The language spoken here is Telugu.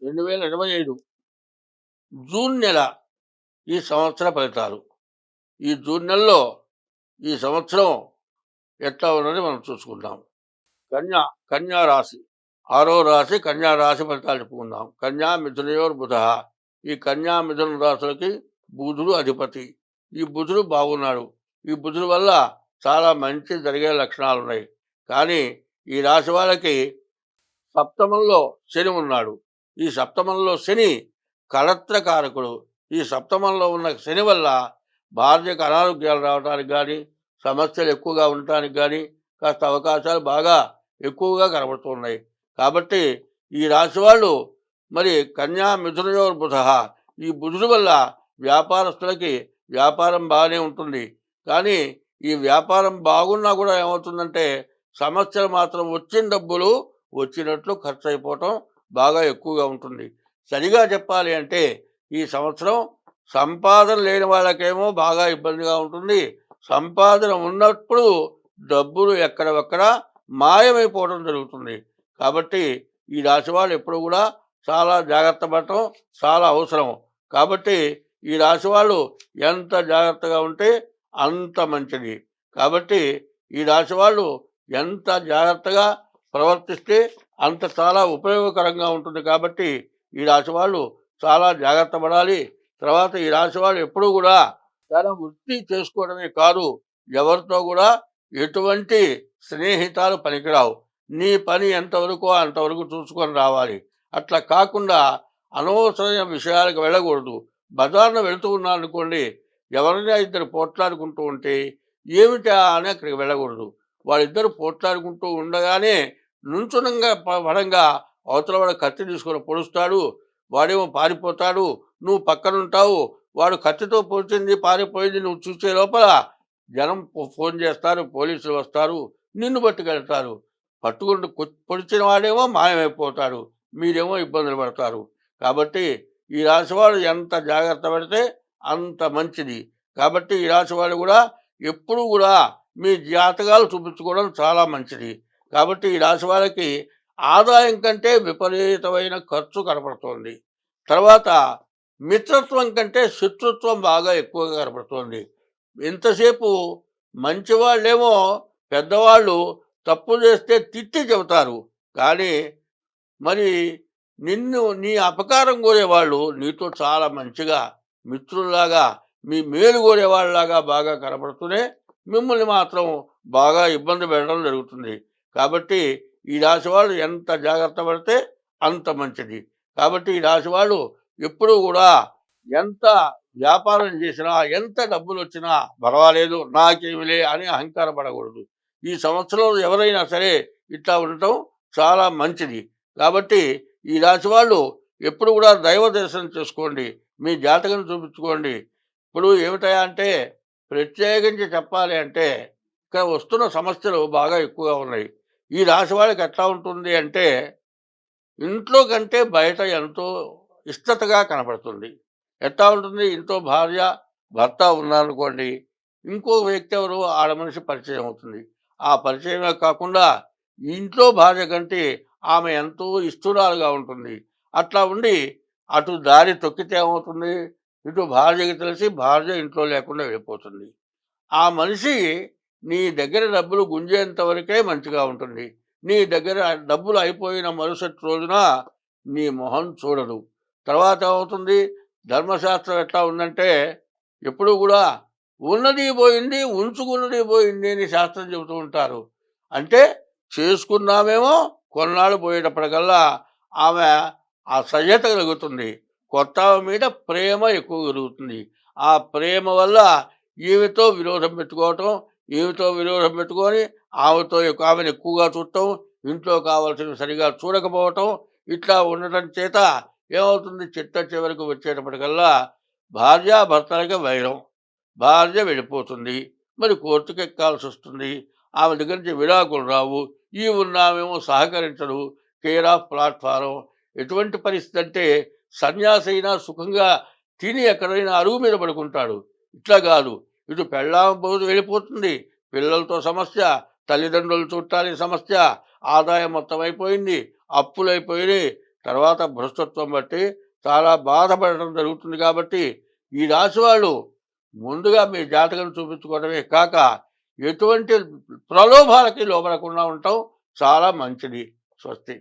2025 జూన్ నెల ఈ సంవత్సర ఫలితాలు. ఈ జూన్ నెలలో ఈ సంవత్సరం ఎట్లా ఉన్నది మనం చూసుకుందాం. కన్యా కన్యా రాశి, ఆరో రాశి కన్యా రాశి ఫలితాలు చెప్పుకుందాం. కన్యా మిథునయోర్ బుధః. ఈ కన్యా మిథున రాశులకి బుధుడు అధిపతి. ఈ బుధుడు బాగున్నాడు. ఈ బుధుడు వల్ల చాలా మంచి జరిగే లక్షణాలున్నాయి. కానీ ఈ రాశి వాళ్ళకి సప్తమంలో శని ఉన్నాడు. ఈ సప్తమంలో శని కళత్రకారకుడు. ఈ సప్తమంలో ఉన్న శని వల్ల భార్యకు అనారోగ్యాలు రావడానికి కానీ, సమస్యలు ఎక్కువగా ఉండటానికి కానీ కాస్త అవకాశాలు బాగా ఎక్కువగా కనబడుతున్నాయి. కాబట్టి ఈ రాశి వాళ్ళు మరి కన్యా మిథునయోర్ బుధః. ఈ బుధుడు వల్ల వ్యాపారస్తులకి వ్యాపారం బాగానే ఉంటుంది. కానీ ఈ వ్యాపారం బాగున్నా కూడా ఏమవుతుందంటే సమస్యలు మాత్రం వచ్చిన డబ్బులు వచ్చినట్లు ఖర్చు అయిపోవటం బాగా ఎక్కువగా ఉంటుంది. సరిగా చెప్పాలి అంటే ఈ సంవత్సరం సంపాదన లేని వాళ్ళకేమో బాగా ఇబ్బందిగా ఉంటుంది. సంపాదన ఉన్నప్పుడు డబ్బులు ఎక్కడొక్కడ మాయమైపోవడం జరుగుతుంది. కాబట్టి ఈ రాశి వాళ్ళు ఎప్పుడు కూడా చాలా జాగ్రత్త పడటం చాలా అవసరం. కాబట్టి ఈ రాశి వాళ్ళు ఎంత జాగ్రత్తగా ఉంటే అంత మంచిది. కాబట్టి ఈ రాశి వాళ్ళు ఎంత జాగ్రత్తగా ప్రవర్తిస్తే అంత చాలా ఉపయోగకరంగా ఉంటుంది. కాబట్టి ఈ రాశి వాళ్ళు చాలా జాగ్రత్త పడాలి. తర్వాత ఈ రాశి వాళ్ళు ఎప్పుడూ కూడా తన వృత్తి చేసుకోవడమే కాదు, ఎవరితో కూడా ఎటువంటి స్నేహితాలు పనికిరావు. నీ పని ఎంతవరకు అంతవరకు చూసుకొని రావాలి. అట్లా కాకుండా అనవసరమైన విషయాలకు వెళ్ళకూడదు. బజార్న వెళుతూ ఉన్నాను అనుకోండి, ఎవరైనా ఇద్దరు పోట్లాడుకుంటూ ఉంటే ఏమిటా అని అక్కడికి వెళ్ళకూడదు. వాళ్ళిద్దరు పోట్లాడుకుంటూ ఉండగానే నుంచునంగా పడంగా అవతల వాడు కత్తి తీసుకొని పొడుస్తాడు. వాడేమో పారిపోతాడు, నువ్వు పక్కనుంటావు. వాడు కత్తితో పొడిచింది పారిపోయింది నువ్వు చూసే లోపల జనం ఫోన్ చేస్తారు, పోలీసులు వస్తారు, నిన్ను పట్టుకెళ్తారు. పట్టుకుంటూ పొడిచిన వాడేమో మాయమైపోతాడు, మీరేమో ఇబ్బందులు పడతారు. కాబట్టి ఈ రాశివాడు ఎంత జాగ్రత్త పడితే అంత మంచిది. కాబట్టి ఈ రాశివాడు కూడా ఎప్పుడు కూడా మీ జాతకాలు చూపించుకోవడం చాలా మంచిది. కాబట్టి ఈ రాశి వాళ్ళకి ఆదాయం కంటే విపరీతమైన ఖర్చు కనపడుతోంది. తర్వాత మిత్రత్వం కంటే శత్రుత్వం బాగా ఎక్కువగా కనపడుతోంది. ఎంతసేపు మంచివాళ్ళేమో పెద్దవాళ్ళు తప్పు చేస్తే తిట్టి చెబుతారు, కానీ మరి నీ అపకారం కోరేవాళ్ళు నీతో చాలా మంచిగా మిత్రుల్లాగా మీ మేలు కోరేవాళ్ళలాగా బాగా కనపడుతూనే మిమ్మల్ని మాత్రం బాగా ఇబ్బంది పెట్టడం జరుగుతుంది. కాబట్టి ఈ రాశి వాళ్ళు ఎంత జాగ్రత్త పడితే అంత మంచిది. కాబట్టి ఈ రాశి వాళ్ళు ఎప్పుడూ కూడా ఎంత వ్యాపారం చేసినా ఎంత డబ్బులు వచ్చినా పర్వాలేదు నాకేమిలే అని అహంకారపడకూడదు. ఈ సంవత్సరం ఎవరైనా సరే ఇట్లా ఉండటం చాలా మంచిది. కాబట్టి ఈ రాశి వాళ్ళు ఎప్పుడు కూడా దైవ దర్శనం చేసుకోండి, మీ జాతకం చూపించుకోండి. ఇప్పుడు ఏమిటయా అంటే ప్రత్యేకించి చెప్పాలి అంటే ఇక్కడ వస్తున్న సమస్యలు బాగా ఎక్కువగా ఉన్నాయి. ఈ రాశి వాళ్ళకి ఎట్లా ఉంటుంది అంటే ఇంట్లో కంటే బయట ఎంతో ఇష్టతగా కనపడుతుంది. ఎట్లా ఉంటుంది, ఇంట్లో భార్య భర్త ఉన్నారనుకోండి, ఇంకో వ్యక్తి ఎవరు ఆడ మనిషి పరిచయం అవుతుంది. ఆ పరిచయమే కాకుండా ఇంట్లో భార్య కంటే ఆమె ఎంతో ఇష్టరాలుగా ఉంటుంది. అట్లా ఉండి అటు దారి తొక్కితే ఏమవుతుంది, ఇటు భార్యకి తెలిసి భార్య ఇంట్లో లేకుండా వెళ్ళిపోతుంది. ఆ మనిషి నీ దగ్గర డబ్బులు గుంజేంత వరకే మంచిగా ఉంటుంది. నీ దగ్గర డబ్బులు అయిపోయిన మరుసటి రోజున నీ మొహం చూడదు. తర్వాత ఏమవుతుంది, ధర్మశాస్త్రం ఎట్లా ఉందంటే ఎప్పుడు కూడా ఉన్నది పోయింది ఉంచుకున్నది పోయింది అని శాస్త్రం చెబుతూ ఉంటారు. అంటే చేసుకున్నామేమో కొన్నాళ్ళు పోయేటప్పటికల్లా ఆమె ఆ సహ్యత కలుగుతుంది, కొత్త మీద ప్రేమ ఎక్కువ కలుగుతుంది. ఆ ప్రేమ వల్ల ఈమెతో విరోధం పెట్టుకోవటం, ఈమెతో విరోధం పెట్టుకొని ఆమెను ఎక్కువగా చూడటం, ఇంట్లో కావాల్సినవి సరిగా చూడకపోవటం, ఇట్లా ఉండటం చేత ఏమవుతుంది, చిట్ట చివరికి వచ్చేటప్పటికల్లా భార్యాభర్తలకి వైరం. భార్య వెళ్ళిపోతుంది, మరి కోర్టుకు ఎక్కాల్సి వస్తుంది. ఆమె దగ్గర నుంచి విడాకులు రావు. ఈ ఉన్నామేమో సహకరించడు, కేర్ ఆఫ్ ప్లాట్ఫారం. ఎటువంటి పరిస్థితి అంటే సన్యాసి అయినా సుఖంగా తిని ఎక్కడైనా అరుగు మీద పడుకుంటాడు. ఇట్లా కాదు, ఇటు పెళ్ళాం పోదు వెళ్ళిపోతుంది, పిల్లలతో సమస్య, తల్లిదండ్రులు చుట్టాలి సమస్య, ఆదాయం మొత్తం అయిపోయింది, అప్పులు అయిపోయినాయి, తర్వాత భ్రష్టత్వం బట్టి చాలా బాధపడడం జరుగుతుంది. కాబట్టి ఈ రాశి వాళ్ళు ముందుగా మీ జాతకం చూపించుకోవడమే కాక ఎటువంటి ప్రలోభాలకి లోబడకుండా ఉండటం చాలా మంచిది. స్వస్తి.